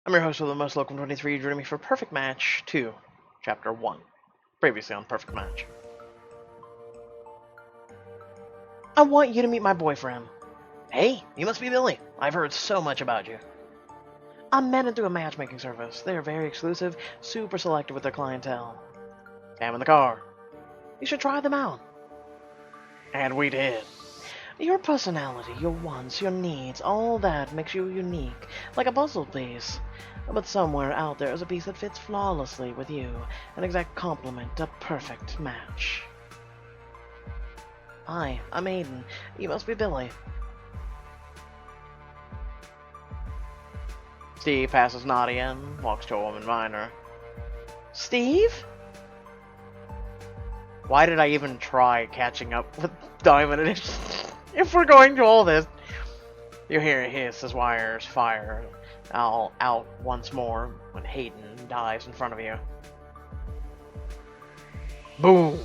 I'm your host of the Most Local 23, joining me for Perfect Match 2, Chapter 1. Previously on Perfect Match. I want you to meet my boyfriend. Hey, you must be Billy. I've heard so much about you. I'm met through a matchmaking service. They are very exclusive, super selective with their clientele. I'm in the car. You should try them out. And we did. Your personality, your wants, your needs, all that makes you unique, like a puzzle piece. But somewhere out there is a piece that fits flawlessly with you, an exact complement, a perfect match. Hi, I'm Aiden. You must be Billy. Steve passes Nadia and walks to a woman behind her. Steve? Why did I even try catching up with Diamond if we're going to all this? You hear a hiss as wires fire all out once more when Hayden dives in front of you. Boom!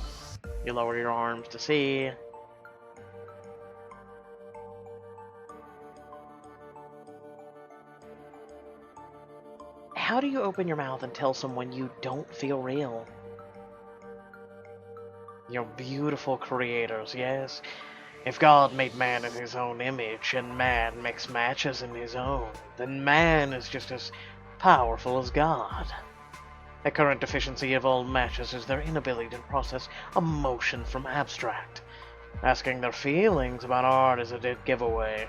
You lower your arms to see. How do you open your mouth and tell someone you don't feel real? You're beautiful creators, yes? If God made man in his own image, and man makes matches in his own, then man is just as powerful as God. The current deficiency of all matches is their inability to process emotion from abstract. Asking their feelings about art is a dead giveaway.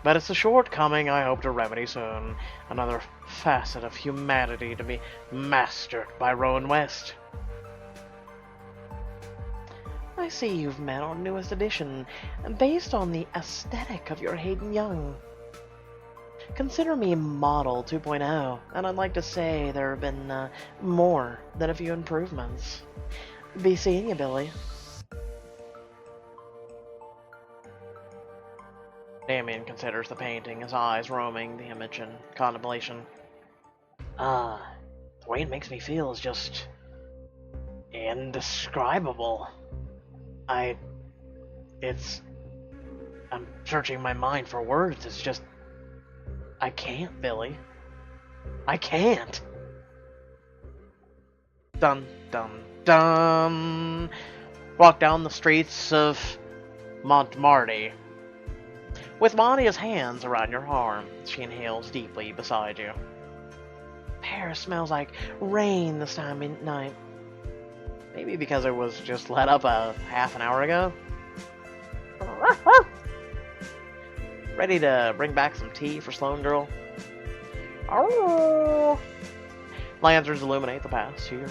But it's a shortcoming I hope to remedy soon. Another facet of humanity to be mastered by Rowan West. I see you've met our newest edition, based on the aesthetic of your Hayden Young. Consider me Model 2.0, and I'd like to say there have been more than a few improvements. Be seeing you, Billy. Damian considers the painting, his eyes roaming the image in contemplation. The way it makes me feel is just indescribable. I'm searching my mind for words. It's just, I can't, Billy. I can't. Dun, dun, dun. Walk down the streets of Montmartre. With Nadia's hands around your arm, she inhales deeply beside you. Paris smells like rain this time of night. Maybe because it was just let up a half an hour ago. Ready to bring back some tea for Sloan Girl? Oh. Lanterns illuminate the path to your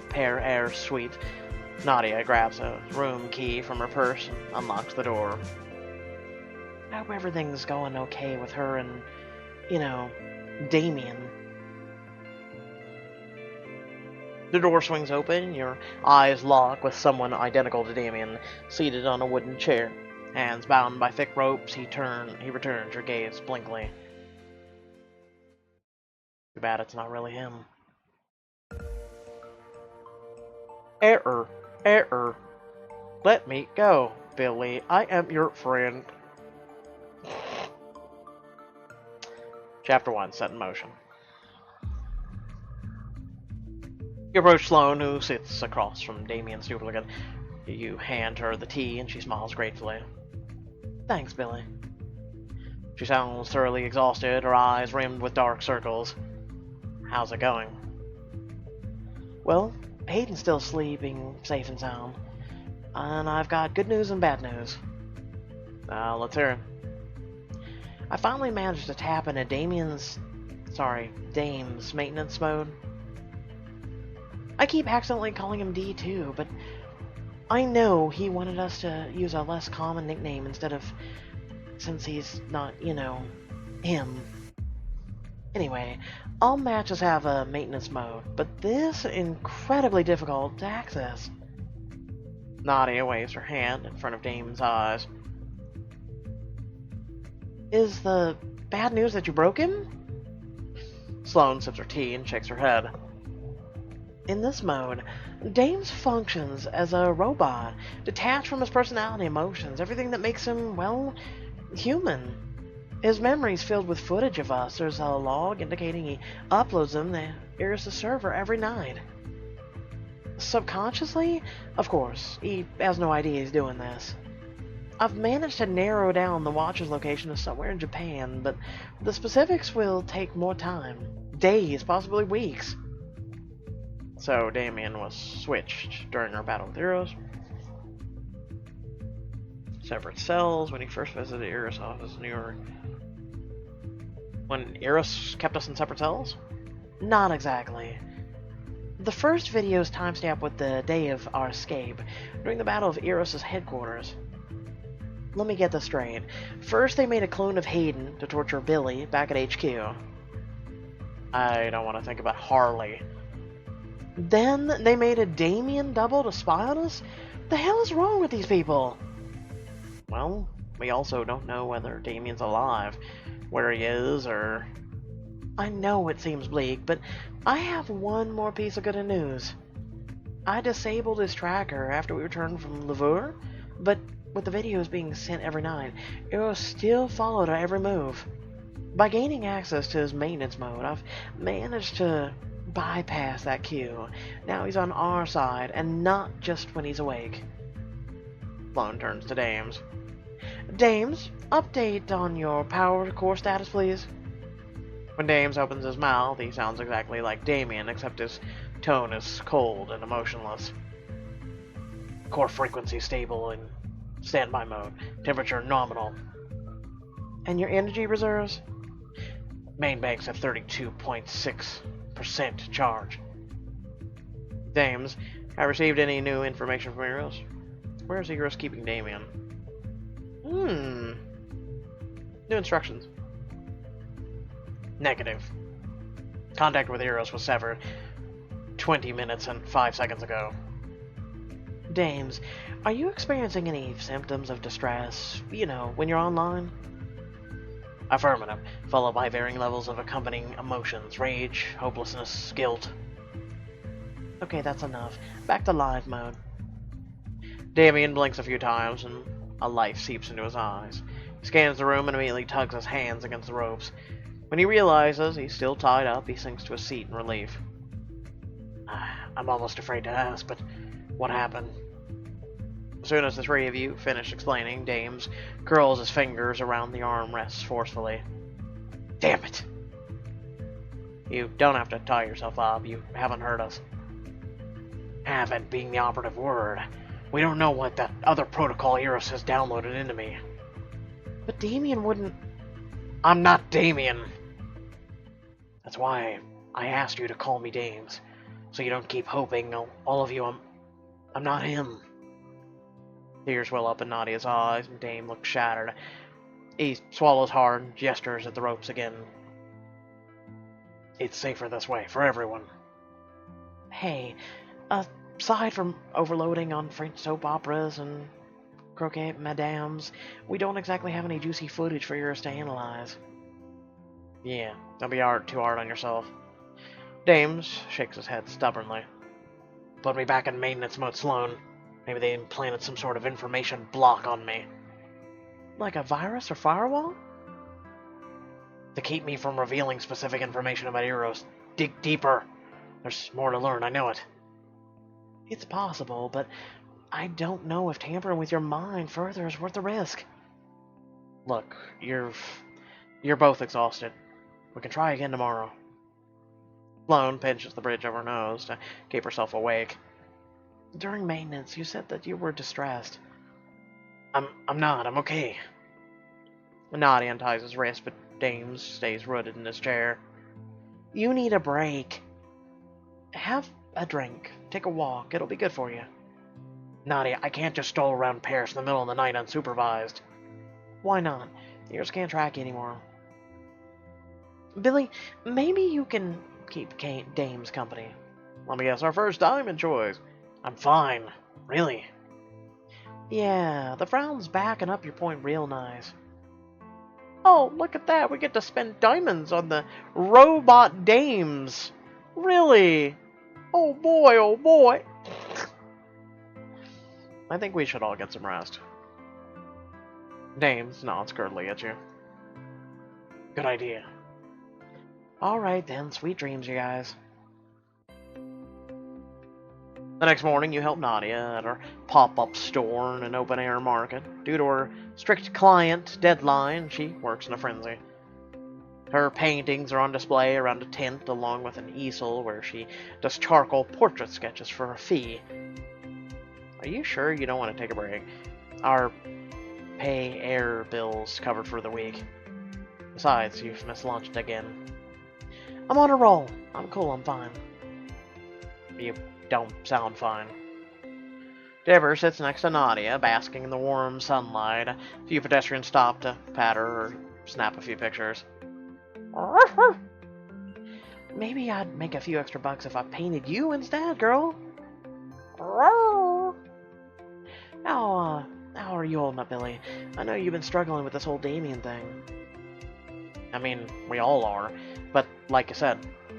Pear Air suite. Nadia grabs a room key from her purse and unlocks the door. I hope everything's going okay with her and, Damian. The door swings open, your eyes lock with someone identical to Damian, seated on a wooden chair. Hands bound by thick ropes, he returns your gaze blankly. Too bad it's not really him. Error. Let me go, Billy. I am your friend. Chapter 1, set in motion. You approach Sloan, who sits across from Damian's duplicate. You hand her the tea, and she smiles gratefully. Thanks, Billy. She sounds thoroughly exhausted, her eyes rimmed with dark circles. How's it going? Well, Hayden's still sleeping safe and sound. And I've got good news and bad news. Let's hear it. I finally managed to tap into Dame's maintenance mode. I keep accidentally calling him D2, but I know he wanted us to use a less common nickname since he's not, him. Anyway, all matches have a maintenance mode, but this incredibly difficult to access. Nadia waves her hand in front of Damon's eyes. Is the bad news that you broke him? Sloan sips her tea and shakes her head. In this mode, Dames functions as a robot, detached from his personality, emotions, everything that makes him, human. His memory's filled with footage of us. There's a log indicating he uploads them to Eros' server every night. Subconsciously? Of course. He has no idea he's doing this. I've managed to narrow down the watcher's location to somewhere in Japan, but the specifics will take more time. Days, possibly weeks. So Damian was switched during our battle with Eros. Separate cells when he first visited Eros' office in New York. When Eros kept us in separate cells? Not exactly. The first video's timestamp with the day of our escape, during the battle of Eros' headquarters. Let me get this straight. First, they made a clone of Hayden to torture Billy back at HQ. I don't want to think about Harley. Then, they made a Damian double to spy on us? The hell is wrong with these people? Well, we also don't know whether Damian's alive, where he is, or... I know it seems bleak, but I have one more piece of good news. I disabled his tracker after we returned from Lavur, but with the videos being sent every night, Eros still followed our every move. By gaining access to his maintenance mode, I've managed to bypass that queue. Now he's on our side, and not just when he's awake. Sloan turns to Dames. Dames, update on your power core status, please. When Dames opens his mouth, he sounds exactly like Damian, except his tone is cold and emotionless. Core frequency stable in standby mode. Temperature nominal. And your energy reserves? Main bank's at 32.6% charge. Dames, have received any new information from Eros? Where is Eros keeping Damian? New instructions. Negative. Contact with Eros was severed 20 minutes and 5 seconds ago. Dames, are you experiencing any symptoms of distress, you know, when you're online? Affirmative, followed by varying levels of accompanying emotions, rage, hopelessness, guilt. Okay, that's enough. Back to live mode. Damian blinks a few times and a light seeps into his eyes. He scans the room and immediately tugs his hands against the ropes. When he realizes he's still tied up, he sinks to a seat in relief. I'm almost afraid to ask, but what happened? As soon as the three of you finish explaining, Dames curls his fingers around the armrests forcefully. Damn it! You don't have to tie yourself up. You haven't heard us. Haven't being the operative word. We don't know what that other protocol Eros has downloaded into me. But Damian wouldn't... I'm not Damian! That's why I asked you to call me Dames, so you don't keep hoping, all of you, I'm not him. Tears well up in Nadia's eyes, and Dame looks shattered. He swallows hard and gestures at the ropes again. It's safer this way, for everyone. Hey, aside from overloading on French soap operas and croquet madames, we don't exactly have any juicy footage for yours to analyze. Yeah, don't be too hard on yourself. Dames shakes his head stubbornly. Put me back in maintenance mode, Sloan. Maybe they implanted some sort of information block on me. Like a virus or firewall? To keep me from revealing specific information about Eros. Dig deeper. There's more to learn, I know it. It's possible, but I don't know if tampering with your mind further is worth the risk. Look, you're both exhausted. We can try again tomorrow. Sloan pinches the bridge of her nose to keep herself awake. During maintenance, you said that you were distressed. I'm not. I'm okay. Nadia unties his wrist, but Dames stays rooted in his chair. You need a break. Have a drink. Take a walk. It'll be good for you. Nadia, I can't just stroll around Paris in the middle of the night unsupervised. Why not? Ears can't track you anymore. Billy, maybe you can keep Dame's company. Let me guess, our first diamond choice. I'm fine. Really? Yeah, the frown's backing up your point real nice. Oh, look at that. We get to spend diamonds on the robot dames. Really? Oh boy, oh boy. I think we should all get some rest. Dames nods curtly at you. Good idea. Alright then, sweet dreams, you guys. The next morning, you help Nadia at her pop-up store in an open-air market. Due to her strict client deadline, she works in a frenzy. Her paintings are on display around a tent, along with an easel where she does charcoal portrait sketches for a fee. Are you sure you don't want to take a break? Our pay air bills covered for the week. Besides, you've missed lunch again. I'm on a roll. I'm cool, I'm fine. You don't sound fine. Deborah sits next to Nadia, basking in the warm sunlight. A few pedestrians stop to pat her or snap a few pictures. Maybe I'd make a few extra bucks if I painted you instead, girl. How are you holding up, Billy? I know you've been struggling with this whole Damian thing. I mean, we all are. But, like I said,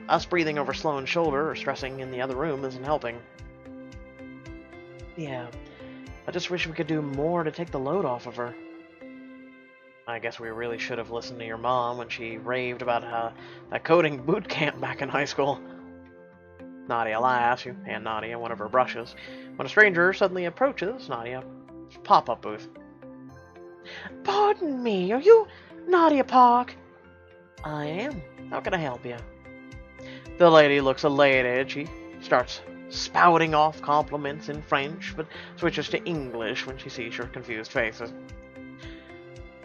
us breathing over Sloane's shoulder or stressing in the other room isn't helping. Yeah, I just wish we could do more to take the load off of her. I guess we really should have listened to your mom when she raved about that coding boot camp back in high school. Nadia laughs. You hand Nadia one of her brushes. When a stranger suddenly approaches Nadia's pop-up booth. Pardon me, are you Nadia Park? I am. How can I help you? The lady looks elated. She starts spouting off compliments in French, but switches to English when she sees your confused faces.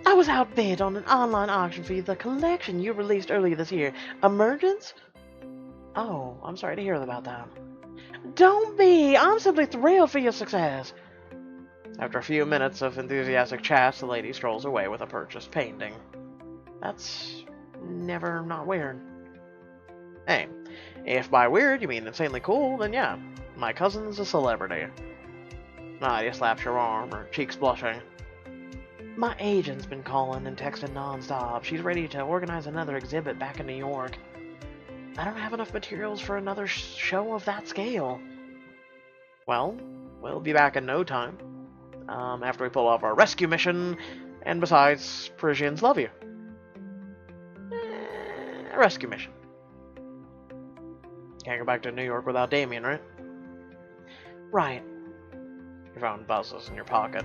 I was outbid on an online auction for the collection you released earlier this year. Emergence? Oh, I'm sorry to hear about that. Don't be! I'm simply thrilled for your success. After a few minutes of enthusiastic chats, the lady strolls away with a purchased painting. That's never not weird. Hey, if by weird you mean insanely cool, then yeah, my cousin's a celebrity. Nadia slaps your arm, her cheeks blushing. My agent's been calling and texting non-stop. She's ready to organize another exhibit back in New York. I don't have enough materials for another show of that scale. Well, we'll be back in no time. After we pull off our rescue mission, and besides, Parisians love you. A rescue mission. Can't go back to New York without Damian, right? Right. Your phone buzzes in your pocket.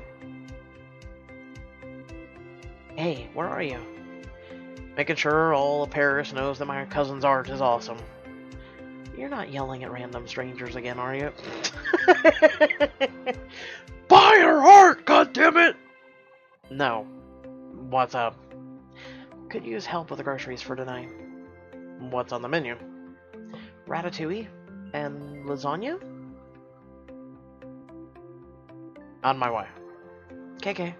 Hey, where are you? Making sure all of Paris knows that my cousin's art is awesome. You're not yelling at random strangers again, are you? Buy her art, goddammit! No. What's up? Could use help with the groceries for tonight. What's on the menu? Ratatouille and lasagna? On my way. KK.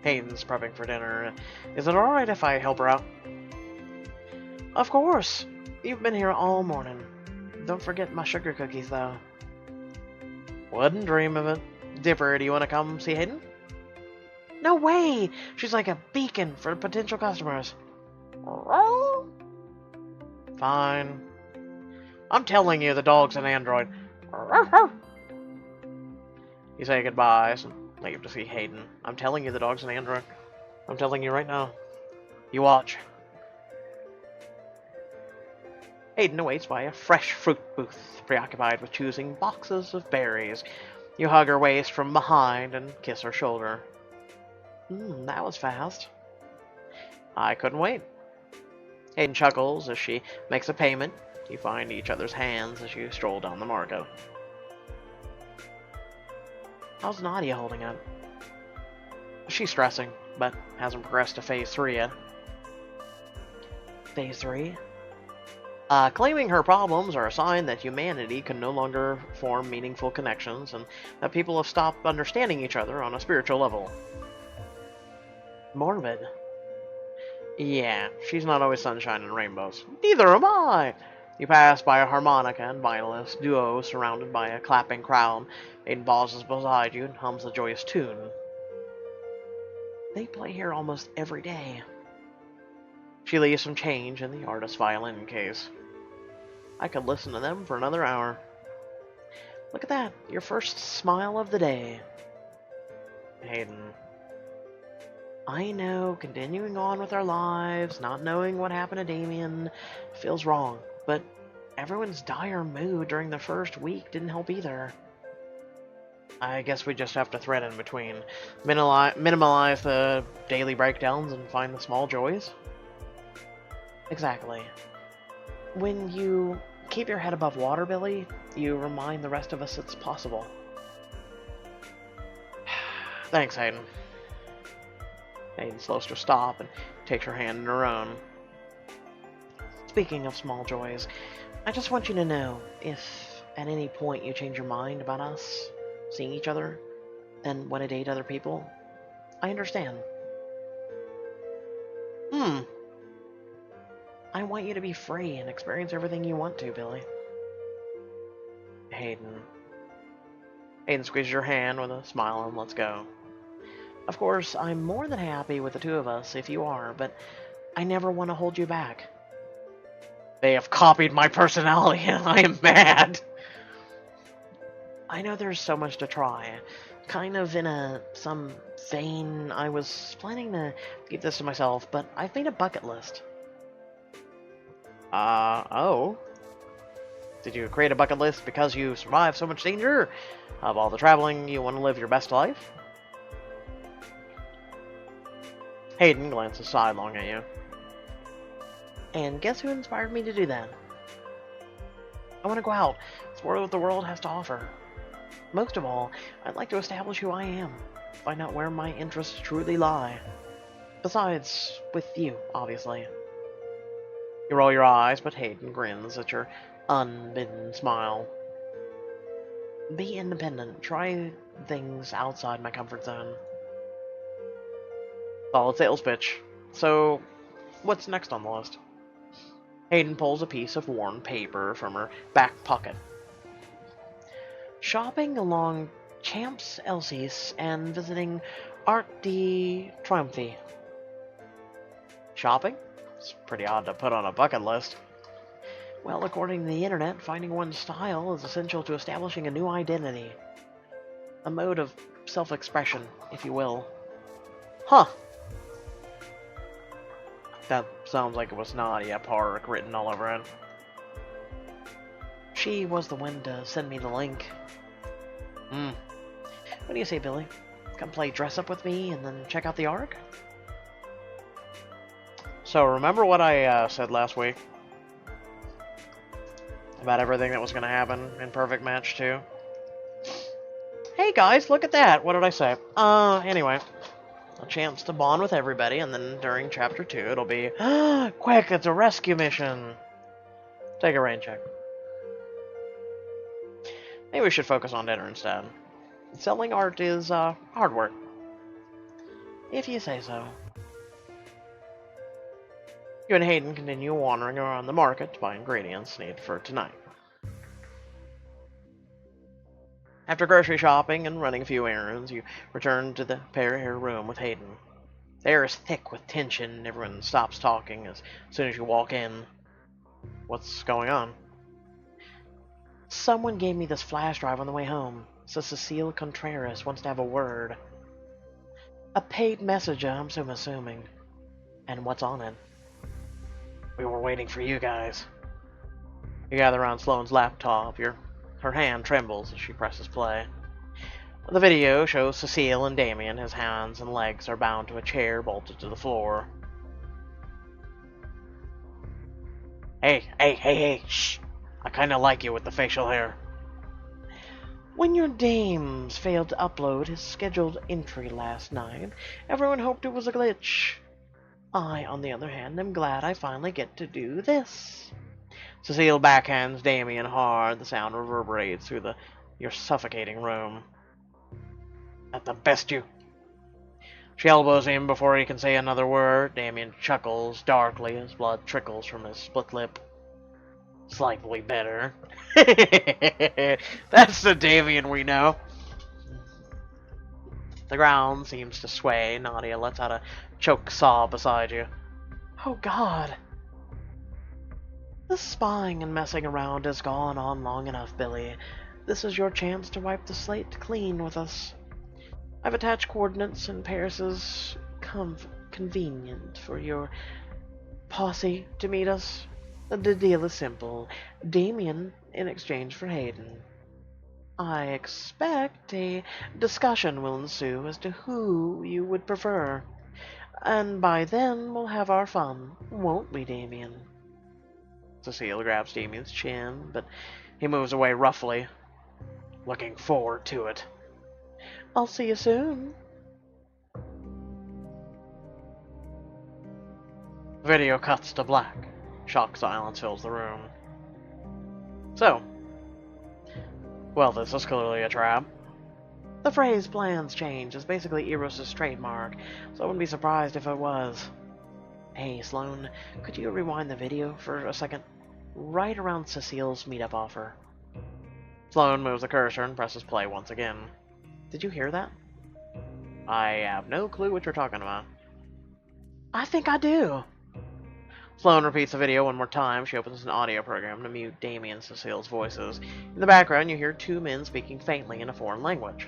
Hayden's prepping for dinner. Is it alright if I help her out? Of course. You've been here all morning. Don't forget my sugar cookies, though. Wouldn't dream of it. Dipper, do you want to come see Hayden? No way! She's like a beacon for potential customers. Fine. I'm telling you, the dog's an android. You say goodbyes and leave to see Hayden. I'm telling you, the dog's an android. I'm telling you right now. You watch. Hayden awaits by a fresh fruit booth, preoccupied with choosing boxes of berries. You hug her waist from behind and kiss her shoulder. That was fast. I couldn't wait. Hayden chuckles as she makes a payment. You find each other's hands as you stroll down the market. How's Nadia holding up? She's stressing, but hasn't progressed to Phase 3 yet. Phase 3? Claiming her problems are a sign that humanity can no longer form meaningful connections, and that people have stopped understanding each other on a spiritual level. Morbid. Yeah, she's not always sunshine and rainbows. Neither am I! You pass by a harmonica and violinist duo surrounded by a clapping crowd. Aiden pauses beside you and hums a joyous tune. They play here almost every day. She leaves some change in the artist's violin case. I could listen to them for another hour. Look at that, your first smile of the day. Hayden. I know continuing on with our lives, not knowing what happened to Damian, feels wrong, but everyone's dire mood during the first week didn't help either. I guess we just have to thread in between. Minimize the daily breakdowns and find the small joys. Exactly. When you keep your head above water, Billy, you remind the rest of us it's possible. Thanks, Hayden. Hayden slows to a stop and takes her hand in her own. Speaking of small joys, I just want you to know, if at any point you change your mind about us seeing each other and want to date other people, I understand. I want you to be free and experience everything you want to, Billy. Hayden. Hayden squeezes your hand with a smile and lets go. Of course, I'm more than happy with the two of us if you are, but I never want to hold you back. They have copied my personality and I am mad. I know there's so much to try. Kind of in some vein, I was planning to keep this to myself, but I've made a bucket list. Oh? Did you create a bucket list because you survived so much danger? Of all the traveling, you want to live your best life? Hayden glances sidelong at you. And guess who inspired me to do that? I want to go out, explore what the world has to offer. Most of all, I'd like to establish who I am, find out where my interests truly lie. Besides, with you, obviously. You roll your eyes, but Hayden grins at your unbidden smile. Be independent. Try things outside my comfort zone. Solid sales pitch. So, what's next on the list? Hayden pulls a piece of worn paper from her back pocket. Shopping along Champs Elysees and visiting Art de Triomphe. Shopping? It's pretty odd to put on a bucket list. Well, according to the internet, finding one's style is essential to establishing a new identity. A mode of self-expression, if you will. Huh. That sounds like it was Nadia Park written all over it. She was the one to send me the link. What do you say, Billy? Come play dress-up with me and then check out the arc? So, remember what I said last week? About everything that was going to happen in Perfect Match 2? Hey guys, look at that! What did I say? Anyway. A chance to bond with everybody, and then during Chapter 2, it'll be, quick, it's a rescue mission! Take a rain check. Maybe we should focus on dinner instead. Selling art is, hard work. If you say so. You and Hayden continue wandering around the market to buy ingredients needed for tonight. After grocery shopping and running a few errands, you return to the prayer room with Hayden. The air is thick with tension, and everyone stops talking as soon as you walk in. What's going on? Someone gave me this flash drive on the way home. So Cecile Contreras wants to have a word. A paid message, I'm assuming. And what's on it? We were waiting for you guys. You gather around Sloane's laptop. Her hand trembles as she presses play. The video shows Cecile and Damian. His hands and legs are bound to a chair bolted to the floor. Hey, shh! I kinda like you with the facial hair. When your dames failed to upload his scheduled entry last night, everyone hoped it was a glitch. I, on the other hand, am glad I finally get to do this. Cecile backhands Damian hard. The sound reverberates through your suffocating room. At the best you. She elbows him before he can say another word. Damian chuckles darkly as blood trickles from his split lip. Slightly better. That's the Damian we know. The ground seems to sway. Nadia lets out a choked sob beside you. Oh God. This spying and messing around has gone on long enough, Billy. This is your chance to wipe the slate clean with us. I've attached coordinates in Paris's convenient for your posse to meet us? The deal is simple. Damian in exchange for Hayden. I expect a discussion will ensue as to who you would prefer. And by then we'll have our fun, won't we, Damian? Cecile grabs Damian's chin, but he moves away roughly. Looking forward to it. I'll see you soon. Video cuts to black. Shocked silence fills the room. So, well, this is clearly a trap. The phrase plans change is basically Eros' trademark, so I wouldn't be surprised if it was. Hey, Sloan, could you rewind the video for a second? Right around Cecile's meetup offer. Sloan moves the cursor and presses play once again. Did you hear that? I have no clue what you're talking about. I think I do. Sloan repeats the video one more time. She opens an audio program to mute Damian and Cecile's voices. In the background, you hear two men speaking faintly in a foreign language.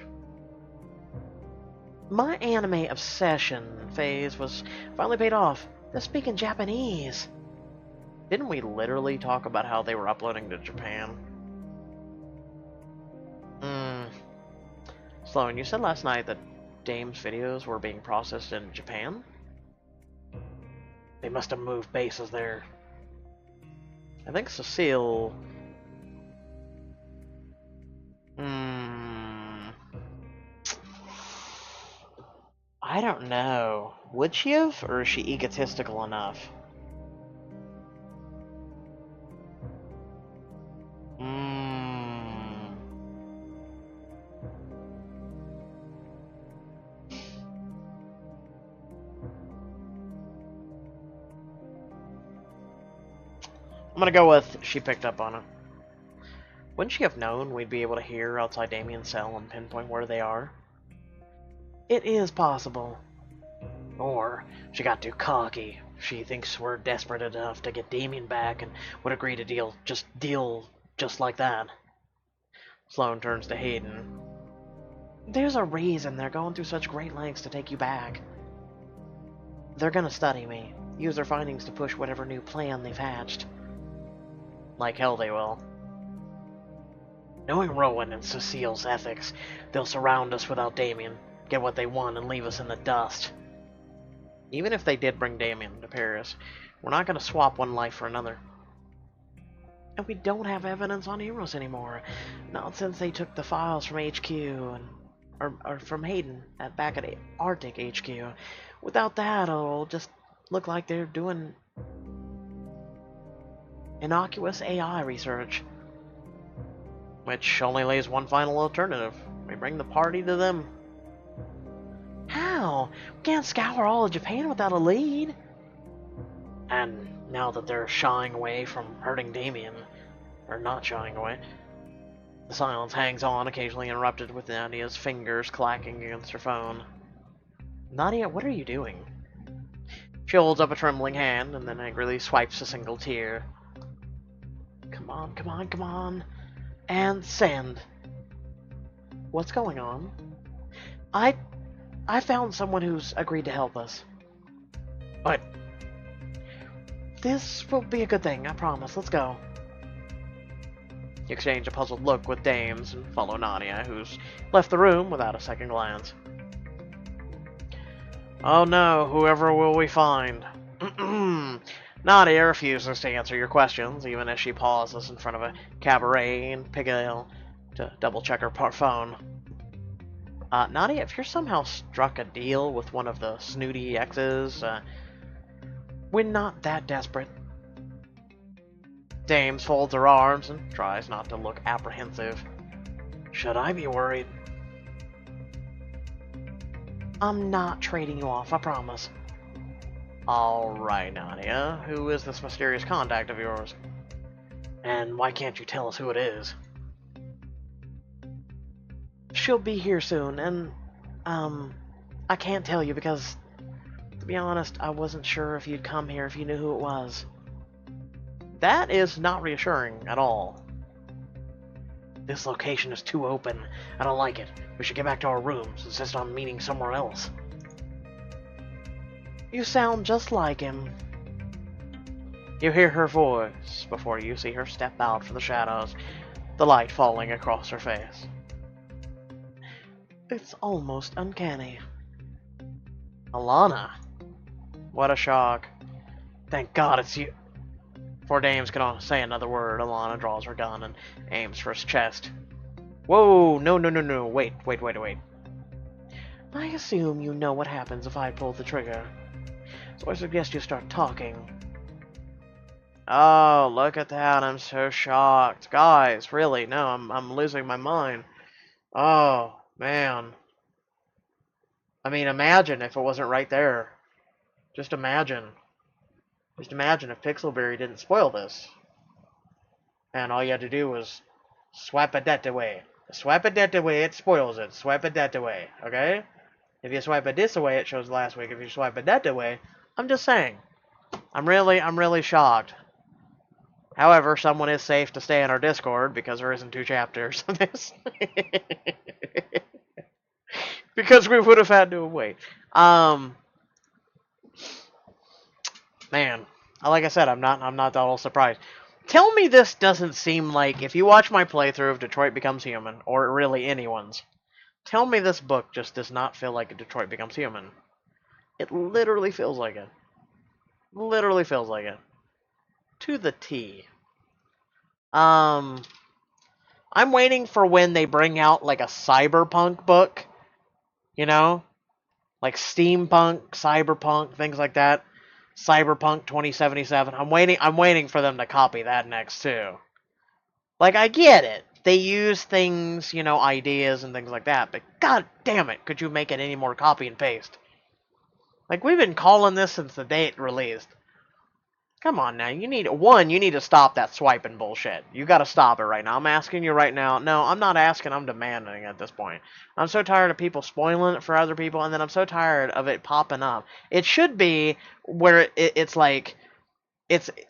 My anime obsession phase was finally paid off. They're speaking Japanese. Didn't we literally talk about how they were uploading to Japan? Sloan, you said last night that Dame's videos were being processed in Japan? They must have moved bases there. I think Cecile... I don't know. Would she have, or is she egotistical enough? I'm gonna go with she picked up on it. Wouldn't she have known we'd be able to hear outside Damian's cell and pinpoint where they are? It is possible. Or she got too cocky. She thinks we're desperate enough to get Damian back and would agree to deal just like that. Sloan turns to Hayden. There's a reason they're going through such great lengths to take you back. They're gonna study me, use their findings to push whatever new plan they've hatched. Like hell they will. Knowing Rowan and Cecile's ethics, they'll surround us without Damian, get what they want, and leave us in the dust. Even if they did bring Damian to Paris, we're not going to swap one life for another. And we don't have evidence on Eros anymore. Not since they took the files from HQ, or from Hayden back at Arctic HQ. Without that, it'll just look like they're doing innocuous AI research. Which only leaves one final alternative. We bring the party to them. How? We can't scour all of Japan without a lead. And now that they're shying away from hurting Damian, or not shying away, the silence hangs on, occasionally interrupted with Nadia's fingers clacking against her phone. Nadia, what are you doing? She holds up a trembling hand and then angrily swipes a single tear. Come on, come on, come on. And send. What's going on? I found someone who's agreed to help us. What? This will be a good thing, I promise. Let's go. You exchange a puzzled look with Dames and follow Nadia, who's left the room without a second glance. Oh no, whoever will we find? Nadia refuses to answer your questions, even as she pauses in front of a cabaret in Pigalle to double-check her phone. Nadia, if you're somehow struck a deal with one of the snooty exes, we're not that desperate. Dames folds her arms and tries not to look apprehensive. Should I be worried? I'm not trading you off, I promise. Alright, Nadia. Who is this mysterious contact of yours? And why can't you tell us who it is? She'll be here soon, and, I can't tell you because, to be honest, I wasn't sure if you'd come here if you knew who it was. That is not reassuring at all. This location is too open. I don't like it. We should get back to our rooms, insist on meeting somewhere else. You sound just like him. You hear her voice before you see her step out from the shadows, the light falling across her face. It's almost uncanny. Alana? What a shock. Thank God it's you. Before Dames can say another word, Alana draws her gun and aims for his chest. Whoa, no, wait. I assume you know what happens if I pull the trigger, so I suggest you start talking. Oh, look at that, I'm so shocked. Guys, really, no, I'm losing my mind. Oh, man. I mean, imagine if it wasn't right there. Just imagine. Just imagine if Pixelberry didn't spoil this. And all you had to do was swipe it that away. Swipe it that away, it spoils it. Swipe it that away, okay? If you swipe it this away, it shows last week. If you swipe it that away, I'm just saying. I'm really shocked. However, someone is safe to stay in our Discord because there isn't 2 chapters of this. Because we would have had to wait. Man, like I said, I'm not that all surprised. Tell me this doesn't seem like, if you watch my playthrough of Detroit Becomes Human, or really anyone's, tell me this book just does not feel like Detroit Becomes Human. It literally feels like it. Literally feels like it. To the T. I'm waiting for when they bring out like a cyberpunk book, you know? Like steampunk, cyberpunk, things like that. Cyberpunk 2077. I'm waiting for them to copy that next too. Like, I get it. They use things, you know, ideas and things like that, but god damn it, could you make it any more copy and paste? Like, we've been calling this since the day it released. Come on now, you need to stop that swiping bullshit. You gotta stop it right now. I'm asking you right now. No, I'm not asking, I'm demanding at this point. I'm so tired of people spoiling it for other people, and then I'm so tired of it popping up. It should be where it's like,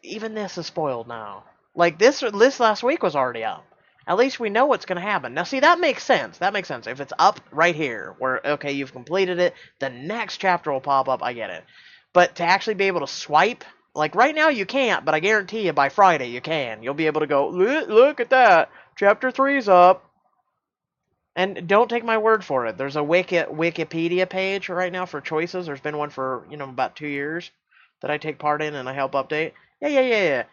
even this is spoiled now. Like, this last week was already up. At least we know what's going to happen. Now, see, that makes sense. That makes sense. If it's up right here, where, okay, you've completed it, the next chapter will pop up, I get it. But to actually be able to swipe, like, right now you can't, but I guarantee you by Friday you can. You'll be able to go, look at that, chapter 3's up. And don't take my word for it. There's a Wikipedia page right now for choices. There's been one for, you know, about 2 years that I take part in and I help update. Yeah.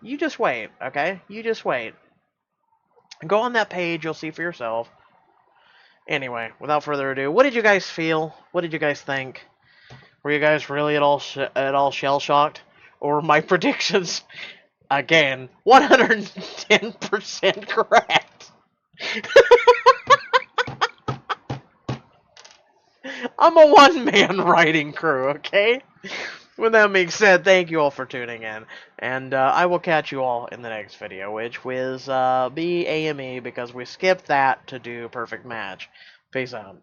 You just wait, okay? You just wait. Go on that page. You'll see for yourself. Anyway, without further ado, what did you guys feel? What did you guys think? Were you guys really at all shell-shocked? Or were my predictions, again, 110% correct? I'm a one-man writing crew, okay? With that being said, thank you all for tuning in, and I will catch you all in the next video, which was be AME, because we skipped that to do Perfect Match. Peace out.